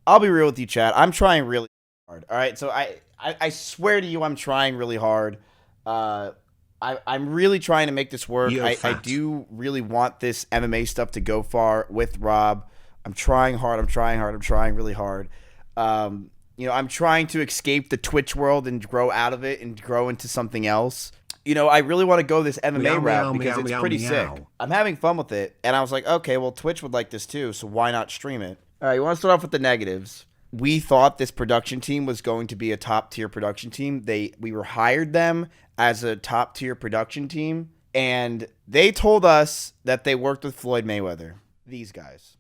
I'll be real with you, Chad. I'm trying really hard. All right, so I swear to you, I'm trying really hard. Uh, I'm really trying to make this work. Yo, I fat. do really want this MMA stuff to go far with Rob. I'm trying hard. I'm trying hard. I'm trying really hard. I'm trying to escape the Twitch world and grow out of it and grow into something else. I really want to go this MMA Meow, route meow, because meow, it's meow, pretty sick. meow. I'm having fun with it, and I was like, okay, well, Twitch would like this too, so why not stream it? All right, you want to start off with the negatives. We thought this production team was going to be a top tier production team. We were hired them as a top tier production team, and they told us that they worked with Floyd Mayweather. These guys.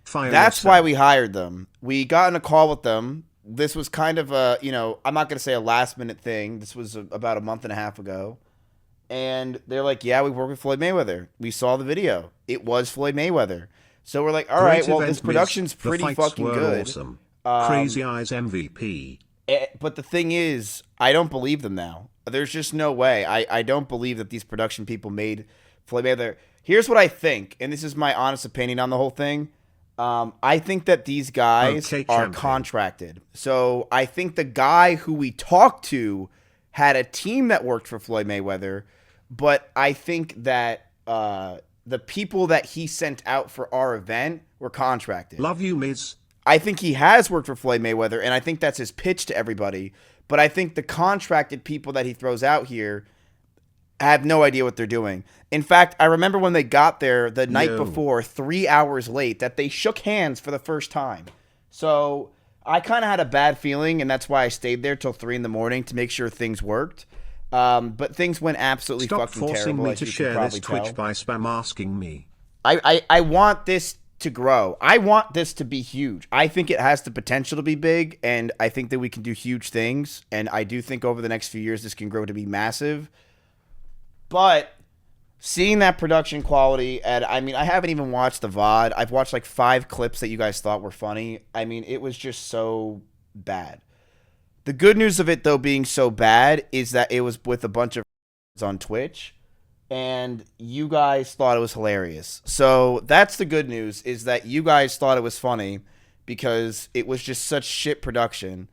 Fire That's yourself. why we hired them. We got in a call with them. This was kind of I'm not going to say a last minute thing. This was about a month and a half ago. And they're like, yeah, we work with Floyd Mayweather. We saw the video. It was Floyd Mayweather. So we're like, all right, Great well, event, this production's The pretty fights fucking were good. Awesome. Um, Crazy Eyes MVP. but the thing is, I don't believe them now. There's just no way. I don't believe that these production people made Floyd Mayweather. Here's what I think, and this is my honest opinion on the whole thing. I think that these guys Okay, are champion. contracted. So I think the guy who we talked to had a team that worked for Floyd Mayweather, but I think that the people that he sent out for our event were contracted. Love you, Miz. I think he has worked for Floyd Mayweather, and I think that's his pitch to everybody. But I think the contracted people that he throws out here have no idea what they're doing. In fact, I remember when they got there the night Yo. before, 3 hours late, that they shook hands for the first time. So I kind of had a bad feeling, and that's why I stayed there till 3 in the morning to make sure things worked. But things went absolutely Stop fucking forcing terrible, me as to you can share probably this Twitch tell. by spam asking me. I want this to grow. I want this to be huge. I think it has the potential to be big, and I think that we can do huge things. And I do think over the next few years this can grow to be massive. But seeing that production quality, and I mean, I haven't even watched the VOD. I've watched like 5 clips that you guys thought were funny. I mean, it was just so bad. The good news of it, though, being so bad is that it was with a bunch of on Twitch, and you guys thought it was hilarious. So that's the good news, is that you guys thought it was funny because it was just such shit production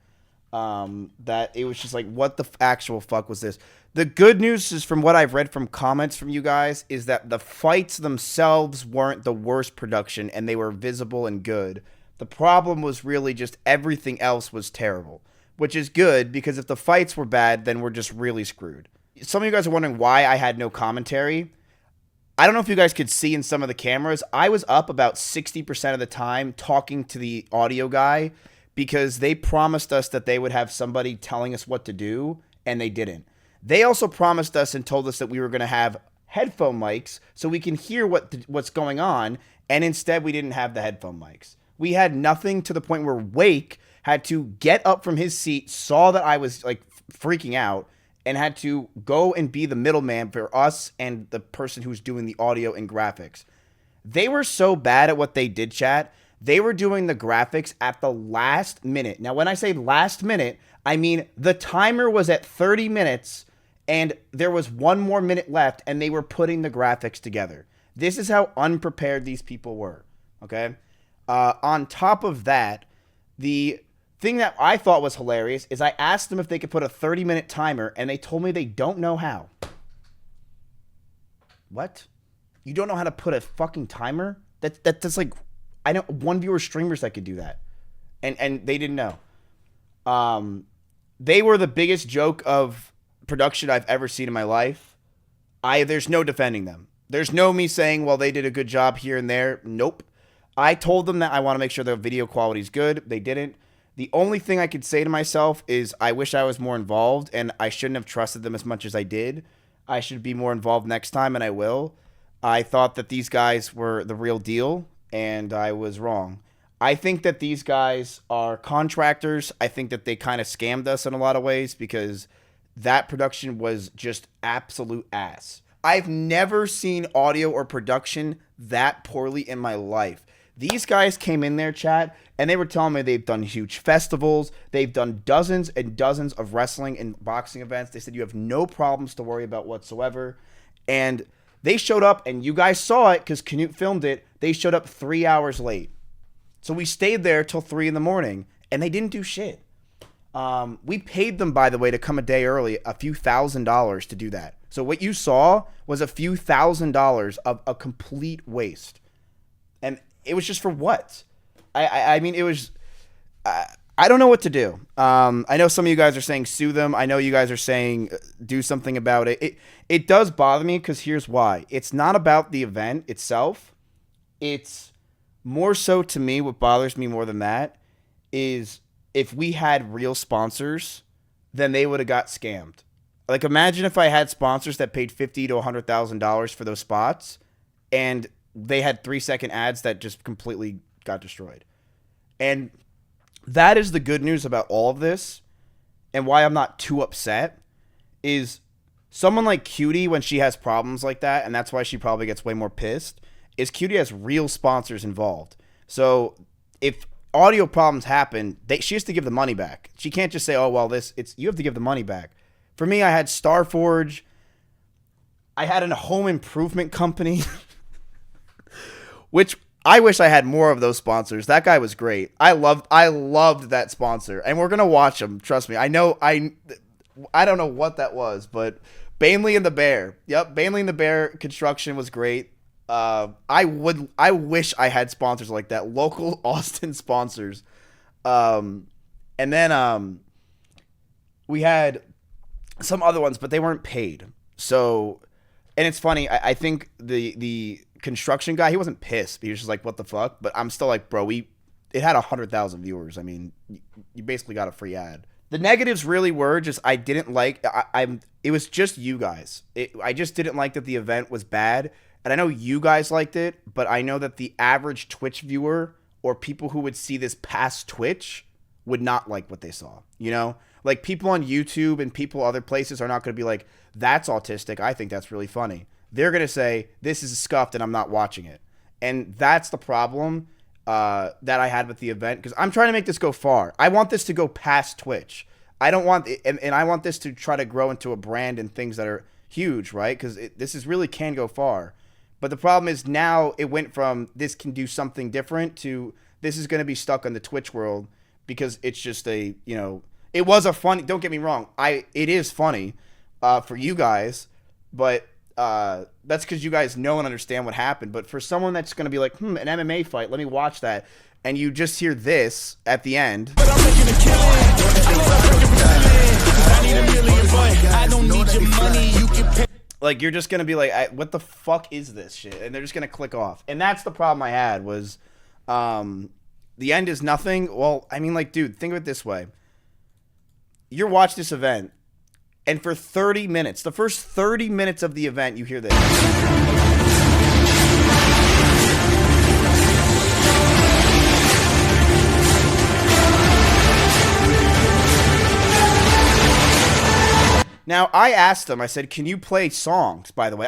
that it was just like, what the actual fuck was this? The good news is, from what I've read from comments from you guys, is that the fights themselves weren't the worst production and they were visible and good. The problem was really just everything else was terrible, which is good because if the fights were bad, then we're just really screwed. Some of you guys are wondering why I had no commentary. I don't know if you guys could see in some of the cameras. I was up about 60% of the time talking to the audio guy because they promised us that they would have somebody telling us what to do, and they didn't. They also promised us and told us that we were going to have headphone mics so we can hear what's going on, and instead we didn't have the headphone mics. We had nothing, to the point where Wake had to get up from his seat, saw that I was like freaking out, and had to go and be the middleman for us and the person who's doing the audio and graphics. They were so bad at what they did, chat. They were doing the graphics at the last minute. Now, when I say last minute, I mean the timer was at 30 minutes and there was 1 more minute left, and they were putting the graphics together. This is how unprepared these people were, okay? On top of that, the thing that I thought was hilarious is I asked them if they could put a 30-minute timer, and they told me they don't know how. What? You don't know how to put a fucking timer? That's like, I know one viewer streamers that could do that, and they didn't know. They were the biggest joke of production I've ever seen in my life. There's no defending them. There's no me saying, well, they did a good job here and there. Nope. I told them that I want to make sure their video quality is good. They didn't. The only thing I could say to myself is I wish I was more involved, and I shouldn't have trusted them as much as I did. I should be more involved next time, and I will. I thought that these guys were the real deal, and I was wrong. I think that these guys are contractors. I think that they kind of scammed us in a lot of ways because that production was just absolute ass. I've never seen audio or production that poorly in my life. These guys came in there, chat, and they were telling me they've done huge festivals. They've done dozens and dozens of wrestling and boxing events. They said you have no problems to worry about whatsoever. And they showed up, and you guys saw it because Canute filmed it. They showed up 3 hours late. So we stayed there till 3 in the morning, and they didn't do shit. We paid them, by the way, to come a day early, a few $1,000s to do that. So what you saw was a few $1,000s of a complete waste. And it was just for what? I mean, it was... I don't know what to do. I know some of you guys are saying sue them. I know you guys are saying do something about it. It does bother me because here's why. It's not about the event itself. It's more so to me, what bothers me more than that is if we had real sponsors, then they would have got scammed. Like, imagine if I had sponsors that paid $50,000 to $100,000 for those spots and they had 3-second ads that just completely got destroyed. And that is the good news about all of this, and why I'm not too upset is someone like Cutie, when she has problems like that, and that's why she probably gets way more pissed, is Cutie has real sponsors involved. So if audio problems happen, she has to give the money back. She can't just say, oh, well, you have to give the money back. For me, I had Starforge. I had a home improvement company, which I wish I had more of those sponsors. That guy was great. I loved that sponsor, and we're gonna watch him. Trust me. I know. I don't know what that was, but Bainley and the Bear. Yep, Bainley and the Bear construction was great. I wish I had sponsors like that, local Austin sponsors. And then we had some other ones, but they weren't paid. So, and it's funny. I think the construction guy, he wasn't pissed. He was just like, what the fuck? But I'm still like, bro, it had 100,000 viewers. I mean, you basically got a free ad. The negatives really were just I didn't like. It was just you guys. I just didn't like that the event was bad. And I know you guys liked it, but I know that the average Twitch viewer or people who would see this past Twitch would not like what they saw. You know, like people on YouTube and people other places are not going to be like, that's autistic. I think that's really funny. They're going to say, this is scuffed and I'm not watching it. And that's the problem that I had with the event, because I'm trying to make this go far. I want this to go past Twitch. I don't want, and I want this to try to grow into a brand and things that are huge, right? Because this really can go far. But the problem is now it went from this can do something different to this is going to be stuck in the Twitch world because it's just it was a funny, don't get me wrong. It is funny for you guys, but that's because you guys know and understand what happened. But for someone that's going to be like, an MMA fight, let me watch that. And you just hear this at the end. But I'm making a killing. I need $1 million, but I don't need your money. You can pay. Like, you're just going to be like, what the fuck is this shit? And they're just going to click off. And that's the problem I had was the end is nothing. Well, I mean, like, dude, think of it this way. You're watching this event, and for 30 minutes, the first 30 minutes of the event, you hear this. Now, I asked them, I said, can you play songs, by the way?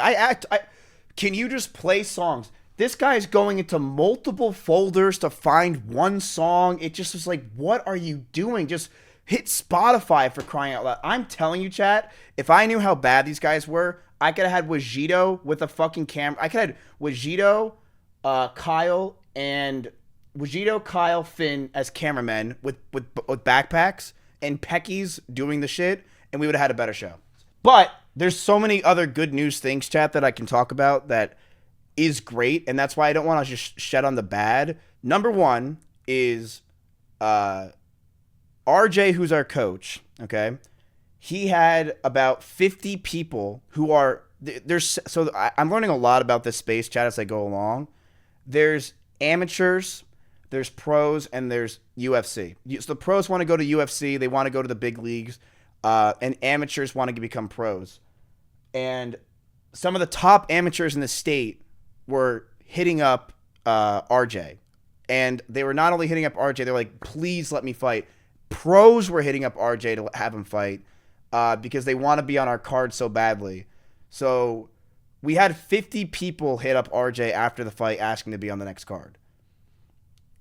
Can you just play songs? This guy's going into multiple folders to find one song. It just was like, what are you doing? Just hit Spotify, for crying out loud. I'm telling you, chat, if I knew how bad these guys were, I could have had Wajito with a fucking camera. I could have had Wajito, Kyle, Finn as cameramen with backpacks, and Pecky's doing the shit, and we would have had a better show. But there's so many other good news things, chat, that I can talk about that is great, and that's why I don't want to just shed on the bad. Number one is RJ, who's our coach, okay? He had about 50 people who are so I'm learning a lot about this space, chat, as I go along. There's amateurs, there's pros, and there's UFC. So the pros want to go to UFC, they want to go to the big leagues, and amateurs want to become pros. And some of the top amateurs in the state were hitting up RJ. And they were not only hitting up RJ, they were like, please let me fight. Pros were hitting up RJ to have him fight because they want to be on our card so badly. So we had 50 people hit up RJ after the fight asking to be on the next card.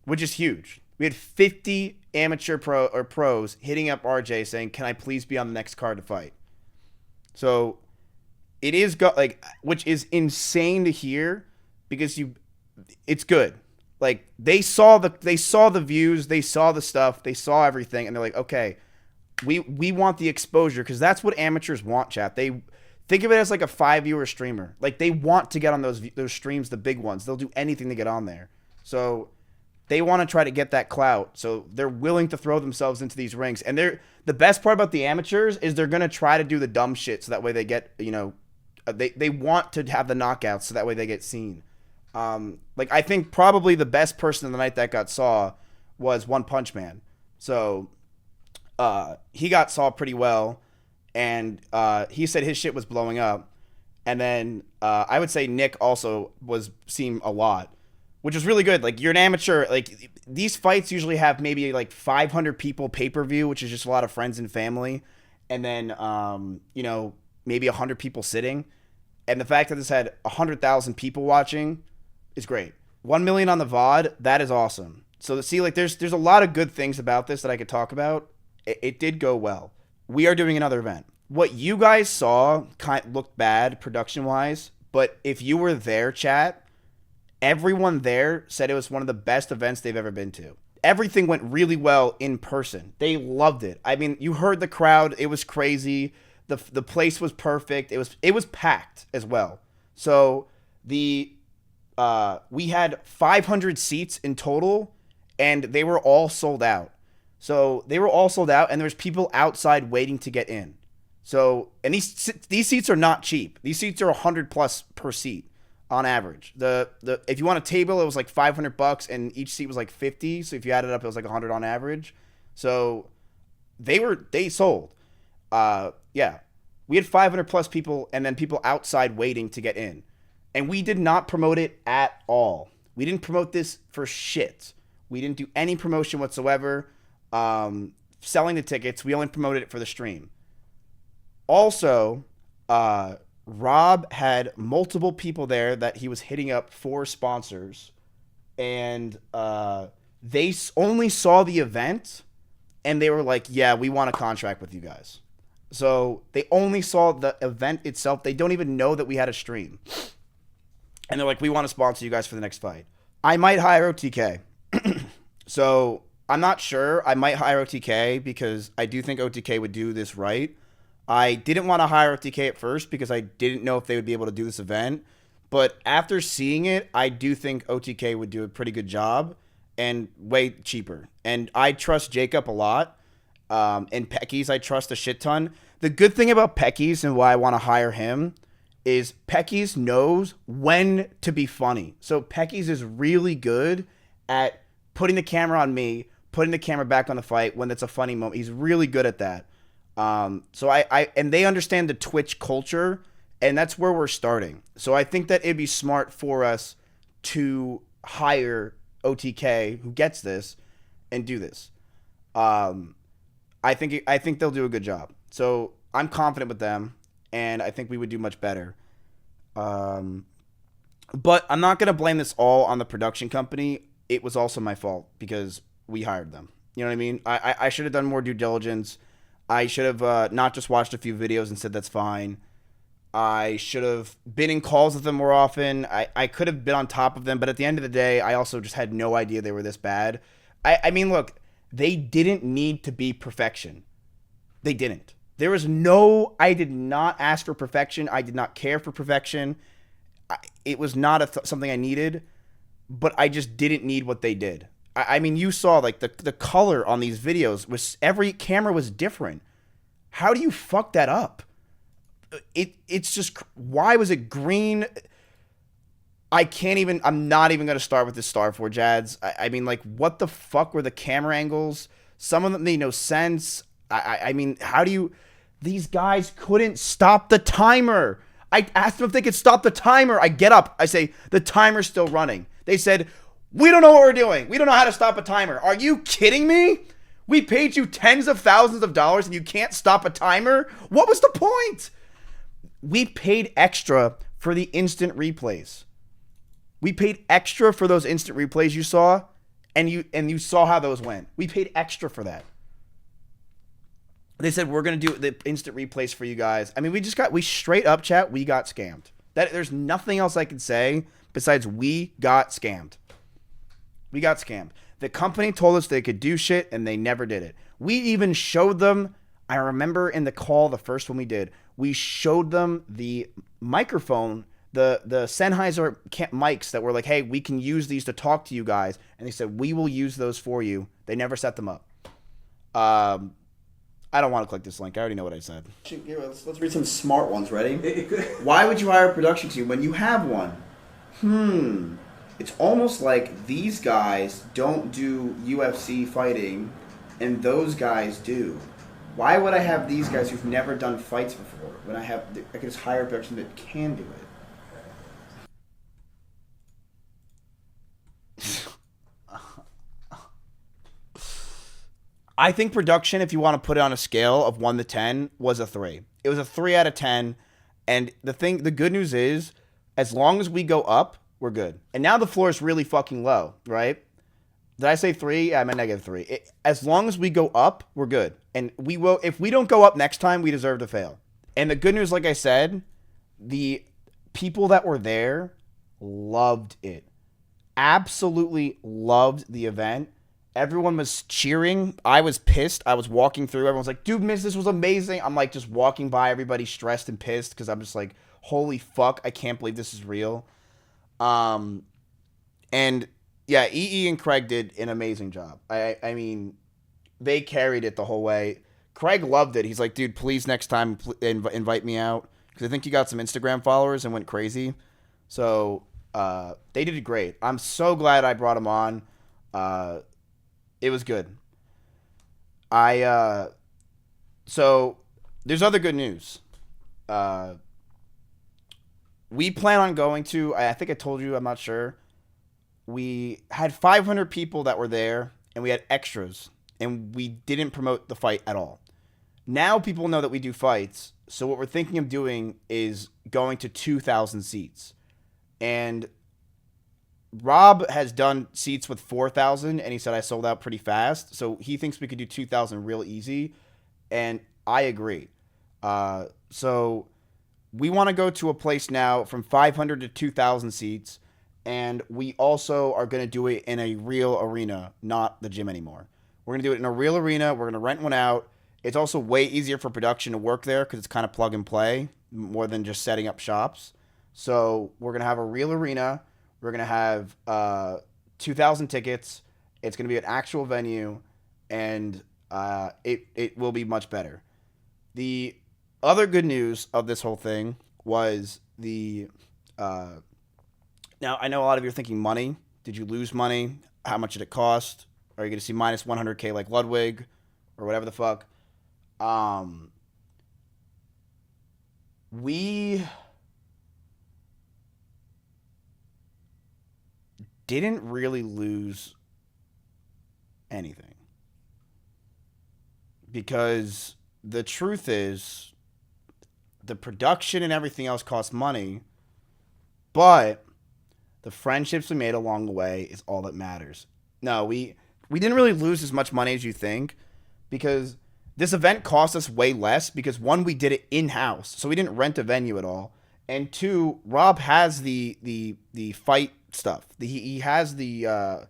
which is huge. We had 50 amateur pros hitting up RJ saying, "Can I please be on the next card to fight?" So it is which is insane to hear because it's good. Like they saw the views, they saw the stuff, they saw everything, and they're like, okay, we want the exposure because that's what amateurs want, chat. They think of it as like a 5-viewer streamer. Like they want to get on those streams, the big ones. They'll do anything to get on there. So they want to try to get that clout. So they're willing to throw themselves into these rings. And the best part about the amateurs is they're gonna try to do the dumb shit so that way they get, they want to have the knockouts so that way they get seen. Like I think probably the best person of the night that got saw was One Punch Man. So he got saw pretty well, and he said his shit was blowing up. And then I would say Nick also was seen a lot, which was really good. Like you're an amateur, like these fights usually have maybe like 500 people pay-per-view, which is just a lot of friends and family, and then maybe 100 people sitting. And the fact that this had 100,000 people watching is great. 1 million on the VOD, that is awesome. So see, like there's a lot of good things about this that I could talk about. It did go well. We are doing another event. What you guys saw looked bad production-wise, but if you were there, chat, everyone there said it was one of the best events they've ever been to. Everything went really well in person. They loved it. I mean, you heard the crowd. It was crazy. The place was perfect. It was packed as well. So we had 500 seats in total, and they were all sold out. So they were all sold out, and there's people outside waiting to get in. So, and these seats are not cheap. These seats are $100+ per seat on average. If you want a table, it was like $500, and each seat was like 50. So if you add it up, it was like 100 on average. So they sold. Yeah, we had 500+ people, and then people outside waiting to get in. And we did not promote it at all. We didn't promote this for shit. We didn't do any promotion whatsoever. Selling the tickets, we only promoted it for the stream. Also, Rob had multiple people there that he was hitting up for sponsors, and they only saw the event, and they were like, yeah, we want a contract with you guys. So they only saw the event itself. They don't even know that we had a stream. And they're like, we want to sponsor you guys for the next fight. I might hire OTK. So I'm not sure. I might hire OTK because I do think OTK would do this right. I didn't want to hire OTK at first because I didn't know if they would be able to do this event. But after seeing it, I do think OTK would do a pretty good job and way cheaper. And I trust Jacob a lot. And Pecky's I trust a shit ton. The good thing about Pecky's and why I want to hire him is Pecky's knows when to be funny. So Pecky's is really good at putting the camera on me, putting the camera back on the fight when it's a funny moment. He's really good at that. So and they understand the Twitch culture, and that's where we're starting. So I think that it'd be smart for us to hire OTK who gets this and do this. I think they'll do a good job. So I'm confident with them, and I think we would do much better. But I'm not going to blame this all on the production company. It was also my fault because we hired them. You know what I mean? I should have done more due diligence. I should have not just watched a few videos and said that's fine. I should have been in calls with them more often. I could have been on top of them, but at the end of the day, I also just had no idea they were this bad. I mean, look, they didn't need to be perfection. They didn't. There was I did not ask for perfection. I did not care for perfection. It was not something I needed, but I just didn't need what they did. I mean, you saw like the color on these videos was every camera was different. How do you fuck that up? It's just, why was it green? I'm not even going to start with the Star Forge ads. I mean, like, what the fuck were the camera angles? Some of them made no sense. I mean, these guys couldn't stop the timer. I asked them if they could stop the timer. I get up. I say, the timer's still running. They said, we don't know what we're doing. We don't know how to stop a timer. Are you kidding me? We paid you tens of thousands of dollars and you can't stop a timer? What was the point? We paid extra for the instant replays. We paid extra for those instant replays you saw, And you saw how those went. We paid extra for that. They said we're gonna do the instant replays for you guys. I mean, we straight up chat. We got scammed. There's nothing else I can say besides we got scammed. We got scammed. The company told us they could do shit, and they never did it. We even showed them. I remember in the call, the first one we did, we showed them the microphone, the Sennheiser mics that were like, hey, we can use these to talk to you guys. And they said, we will use those for you. They never set them up. I don't want to click this link. I already know what I said. Let's read some smart ones. Ready? Why would you hire a production team when you have one? It's almost like these guys don't do UFC fighting, and those guys do. Why would I have these guys who've never done fights before when I can just hire a production that can do it? I think production, if you want to put it on a scale of 1 to 10, was a 3. It was a 3 out of 10. And the good news is, as long as we go up, we're good. And now the floor is really fucking low, right? Did I say 3? I meant -3. As long as we go up, we're good. And we will. If we don't go up next time, we deserve to fail. And the good news, like I said, the people that were there loved it. Absolutely loved the event. Everyone was cheering. I was pissed. I was walking through. Everyone's like, dude, Miz, this was amazing. I'm like just walking by everybody stressed and pissed because I'm just like, holy fuck, I can't believe this is real. And yeah, EE and Craig did an amazing job. I mean, they carried it the whole way. Craig loved it. He's like, dude, please next time invite me out. Because I think he got some Instagram followers and went crazy. So they did great. I'm so glad I brought him on. It was good. So there's other good news. We plan on going to, I think I told you, I'm not sure. We had 500 people that were there, and we had extras, and we didn't promote the fight at all. Now people know that we do fights, so what we're thinking of doing is going to 2,000 seats. And Rob has done seats with 4,000, and he said I sold out pretty fast, so he thinks we could do 2,000 real easy, and I agree. So we want to go to a place now from 500 to 2,000 seats, and we also are going to do it in a real arena, not the gym anymore. We're going to do it in a real arena. We're going to rent one out. It's also way easier for production to work there because it's kind of plug and play more than just setting up shops. So we're going to have a real arena. We're going to have 2,000 tickets. It's going to be an actual venue, and it will be much better. The other good news of this whole thing was now, I know a lot of you are thinking money. Did you lose money? How much did it cost? Are you going to see minus 100K like Ludwig or whatever the fuck? We didn't really lose anything. Because the truth is, the production and everything else costs money, but the friendships we made along the way is all that matters. No, we didn't really lose as much money as you think, because this event cost us way less because, one, we did it in-house, so we didn't rent a venue at all, and two, Rob has the fight stuff. He has the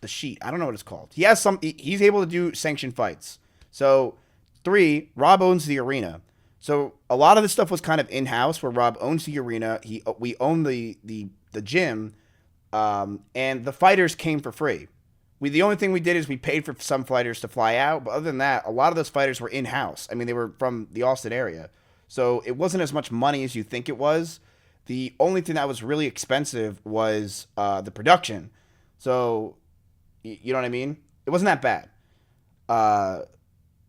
sheet. I don't know what it's called. He has he's able to do sanctioned fights. So 3, Rob owns the arena. So a lot of this stuff was kind of in-house, where Rob owns the arena. We own the gym, and the fighters came for free. The only thing we did is we paid for some fighters to fly out, but other than that, a lot of those fighters were in-house. I mean, they were from the Austin area, so it wasn't as much money as you think it was. The only thing that was really expensive was the production. So, you know what I mean? It wasn't that bad.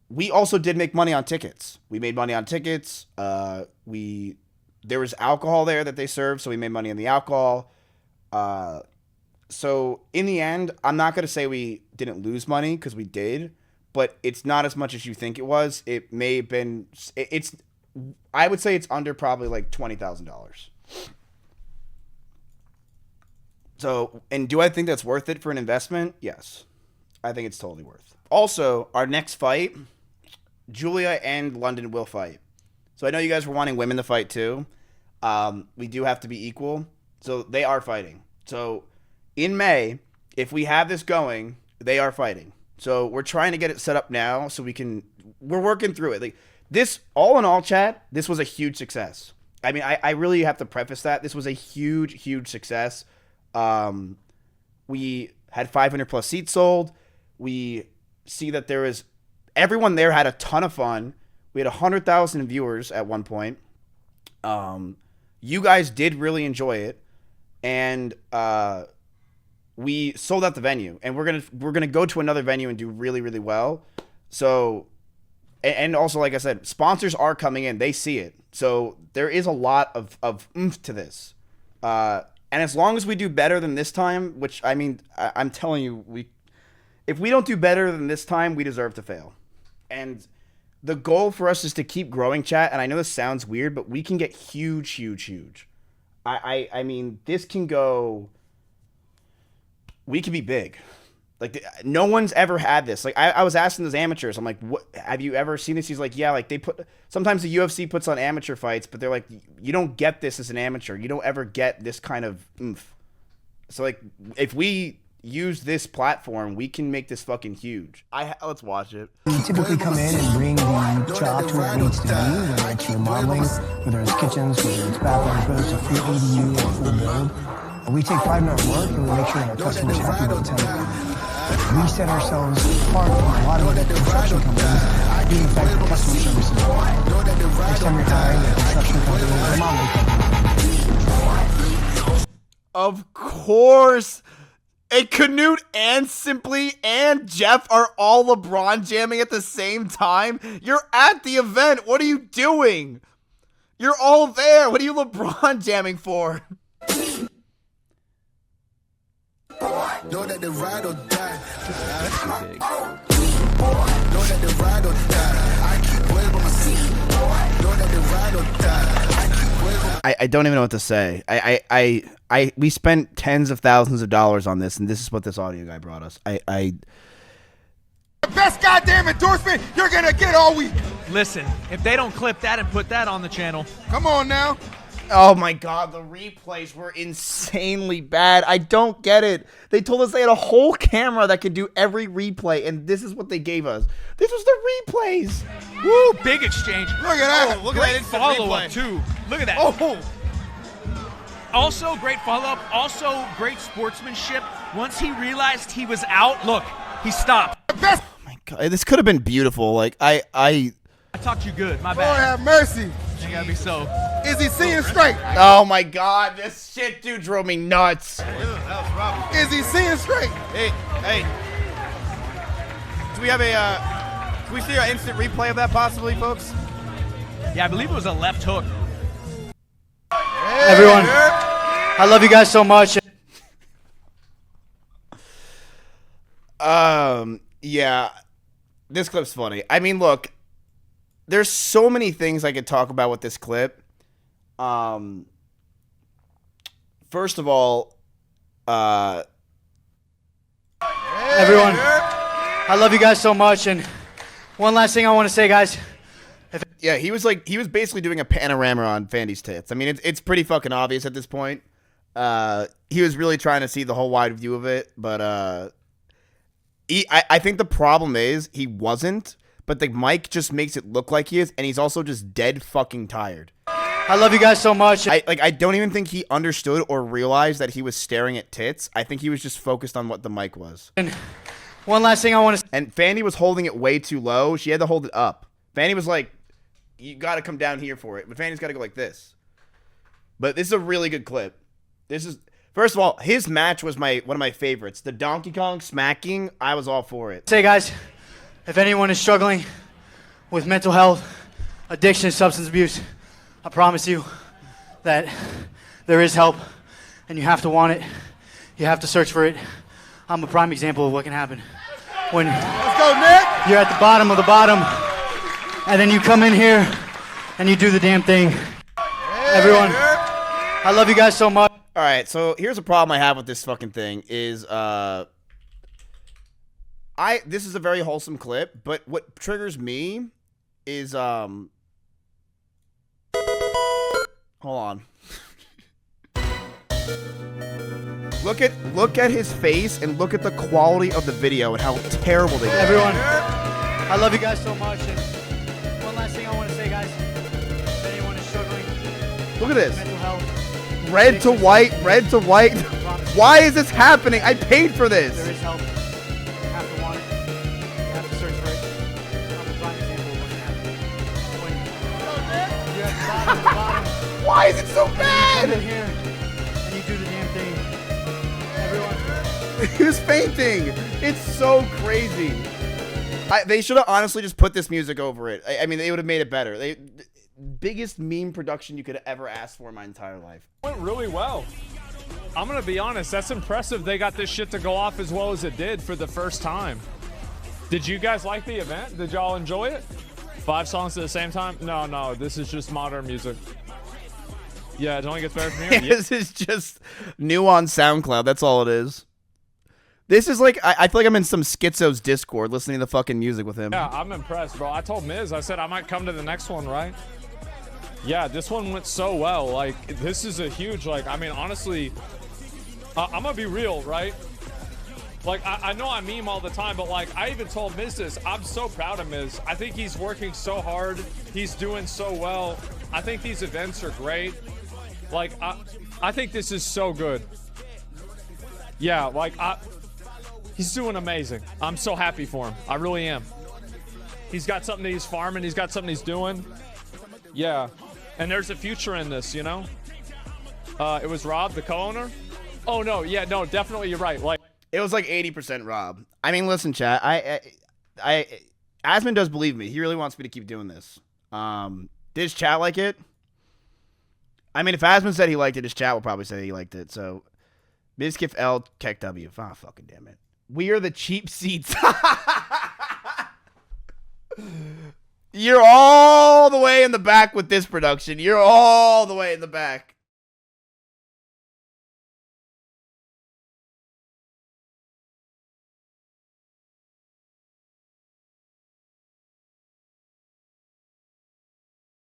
We also did make money on tickets. We made money on tickets. There was alcohol there that they served, so we made money on the alcohol. So in the end, I'm not going to say we didn't lose money, because we did, but it's not as much as you think it was. It may have been, I would say it's under probably like $20,000. So, and do I think that's worth it for an investment? Yes. I think it's totally worth. Also, our next fight, Julia and London will fight. So I know you guys were wanting women to fight too. We do have to be equal. So they are fighting. So in May, if we have this going, they are fighting. So we're trying to get it set up now so we're working through it. Like this, all in all, chat, this was a huge success. I mean, I really have to preface that. This was a huge, huge success. We had 500 plus seats sold. We see that everyone there had a ton of fun. We had 100,000 viewers at one point. You guys did really enjoy it. And we sold out the venue, and we're gonna go to another venue and do really, really well. So, and also, like I said, sponsors are coming in; they see it. So there is a lot of oomph to this. And as long as we do better than this time, which I mean, I'm telling you, if we don't do better than this time, we deserve to fail. And the goal for us is to keep growing, chat. And I know this sounds weird, but we can get huge, huge, huge. I mean, this can go. We can be big. Like no one's ever had this. Like I was asking those amateurs. I'm like, what? Have you ever seen this? He's like, yeah. Like sometimes the UFC puts on amateur fights, but they're like, you don't get this as an amateur. You don't ever get this kind of oomph. So like, if we use this platform, we can make this fucking huge. Let's watch it. We typically come in and bring the job to where it needs to be, whether it's remodeling, whether it's kitchens, whether it's bathrooms, whether it's a full ADU or full build. We take pride in our work and we make sure that our customers are happy with the tenant. We set ourselves apart from a lot of other construction companies, being in fact the customer service is next time you're hiring a construction company, remodeling company. Of course. And Canute and Simply and Jeff are all LeBron jamming at the same time. You're at the event. What are you doing? You're all there. What are you LeBron jamming for? Know that the ride or die. Know that the ride or die. I keep waiting on my seat. Know that the ride or die. I don't even know what to say. We spent tens of thousands of dollars on this, and this is what this audio guy brought us. The best goddamn endorsement you're gonna get all week. Listen, if they don't clip that and put that on the channel. Come on now. Oh my god, the replays were insanely bad. I don't get it. They told us they had a whole camera that could do every replay, and this is what they gave us. This was the replays. Woo, big exchange. Look at that. Oh, look at that follow-up, too. Look at that. Oh. Also, great follow-up. Also, great sportsmanship. Once he realized he was out, look, he stopped. Oh my god, this could have been beautiful. Like, I talked you good, my Lord bad. have mercy. You gotta be so. Is he seeing straight? Oh my god, this shit, dude, drove me nuts. Is he seeing straight? Hey. Do we have can we see an instant replay of that possibly, folks? Yeah, I believe it was a left hook. Everyone, I love you guys so much. Yeah, this clip's funny. I mean, look, there's so many things I could talk about with this clip. First of all, Everyone, I love you guys so much. And one last thing I want to say, guys. Yeah, he was basically doing a panorama on Fandy's tits. I mean, it's pretty fucking obvious at this point. He was really trying to see the whole wide view of it, but I think the problem is he wasn't, but the mic just makes it look like he is, and he's also just dead fucking tired. I love you guys so much. I don't even think he understood or realized that he was staring at tits. I think he was just focused on what the mic was. And one last thing I want to say. And Fandy was holding it way too low. She had to hold it up. Fandy was like, you got to come down here for it. But Fandy's got to go like this. But this is a really good clip. This is, first of all, his match was one of my favorites. The Donkey Kong smacking, I was all for it. Say, guys, if anyone is struggling with mental health, addiction, substance abuse, I promise you that there is help, and you have to want it. You have to search for it. I'm a prime example of what can happen. When Let's go, Nick. you're at the bottom of the bottom, and then you come in here, and you do the damn thing. Everyone, I love you guys so much. All right, so here's a problem I have with this fucking thing is this is a very wholesome clip, but what triggers me is hold on. Look at his face and look at the quality of the video and how terrible they did. Everyone, I love you guys so much. And one last thing I want to say, guys. If anyone is struggling, Look at this. mental health, Red to white, red to white. Why is this happening? I paid for there this. is help. You have to want it. You have to search for it. I'm a prime example of what's happening. When you're at the bottom, Why is it so come in bad? here and you do the damn thing. Everyone, He was fainting. It's so crazy. They should have honestly just put this music over it. I mean, they would have made it better. Biggest meme production you could ever ask for in my entire life. Went really well. I'm gonna be honest, that's impressive they got this shit to go off as well as it did for the first time. Did you guys like the event? Did y'all enjoy it? 5 songs at the same time? No, this is just modern music. Yeah, it only gets better from here. Yeah. This is just new on SoundCloud. That's all it is. This is like, I feel like I'm in some schizo's Discord listening to the fucking music with him. Yeah, I'm impressed, bro. I told Miz, I said I might come to the next one, right? Yeah, this one went so well. Like, this is a huge, like, I mean, honestly, I'm gonna be real, right? Like, I know I meme all the time, but like, I even told Miz this. I'm so proud of Miz. I think he's working so hard. He's doing so well. I think these events are great. Like, I think this is so good. Yeah, like, he's doing amazing. I'm so happy for him. I really am. He's got something that he's farming. He's got something he's doing. Yeah. And there's a future in this, you know? It was Rob, the co-owner? Oh, no. Yeah, no, definitely you're right. Like, It was like 80% Rob. I mean, listen, chat. Asmon does believe me. He really wants me to keep doing this. Did his chat like it? I mean, if Asmon said he liked it, his chat will probably say he liked it. So, mizkif L, Keck W. Ah, fucking damn it. We are the cheap seats. You're all the way in the back with this production. You're all the way in the back.